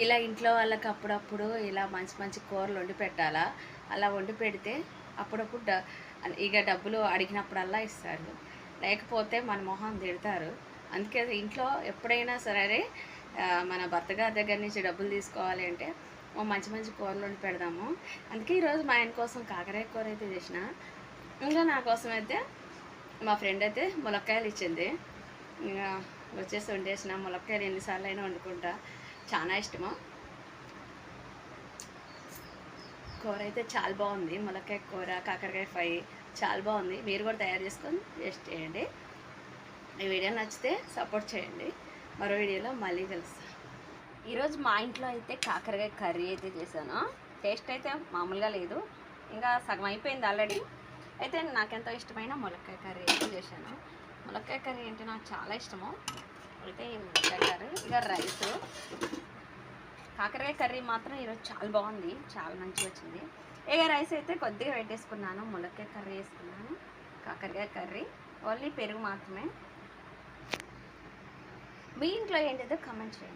ఇలా ఇంట్లో వాళ్ళకి అప్పుడప్పుడు ఇలా మంచి మంచి కూరలు వండి పెట్టాలా. అలా వండి పెడితే అప్పుడప్పుడు ఇక డబ్బులు అడిగినప్పుడల్లా ఇస్తారు. లేకపోతే మన మొహం తిడతారు. అందుకే ఇంట్లో ఎప్పుడైనా సరే మన భర్త గారి దగ్గర నుంచి డబ్బులు తీసుకోవాలి అంటే మంచి మంచి కూరలు వండి పెడదాము. అందుకే ఈరోజు మా ఆయన కోసం కాకరకాయ కూర అయితే చేసిన. ఇంకా నా కోసం అయితే మా ఫ్రెండ్ అయితే ములక్కాయలు ఇచ్చింది. ఇంకా వచ్చేసి వండేసిన. ములక్కాయలు ఎన్నిసార్లు అయినా వండుకుంటా, చాలా ఇష్టము. కూర అయితే చాలా బాగుంది. ములక్కాయ కూర, కాకరకాయ ఫ్రై చాలా బాగుంది. మీరు కూడా తయారు చేసుకొని టేస్ట్ చేయండి. ఈ వీడియో నచ్చితే సపోర్ట్ చేయండి. మరో వీడియోలో మళ్ళీ కలుస్తాను. ఈరోజు మా ఇంట్లో అయితే కాకరకాయ కర్రీ అయితే చేశాను. టేస్ట్ అయితే మామూలుగా లేదు, ఇంకా సగం అయిపోయింది ఆల్రెడీ. అయితే నాకెంతో ఇష్టమైన ములక్కాయ కర్రీ అయితే చేశాను. ములక్కాయ కర్రీ అంటే నాకు చాలా ఇష్టము. అయితే ఈ ములక్కాయ కర్రీ, ఇక రైస్. కాకరకాయ కర్రీ మాత్రం ఈరోజు చాలా బాగుంది, చాలా మంచిగా వచ్చింది. ఇక రైస్ అయితే కొద్దిగా పెట్టేసుకున్నాను. ములక్కాయ కర్రీ వేసుకున్నాను, కాకరకాయ కర్రీ, ఓన్లీ పెరుగు మాత్రమే. మీ ఇంట్లో ఏంటిదో కామెంట్ చేయండి.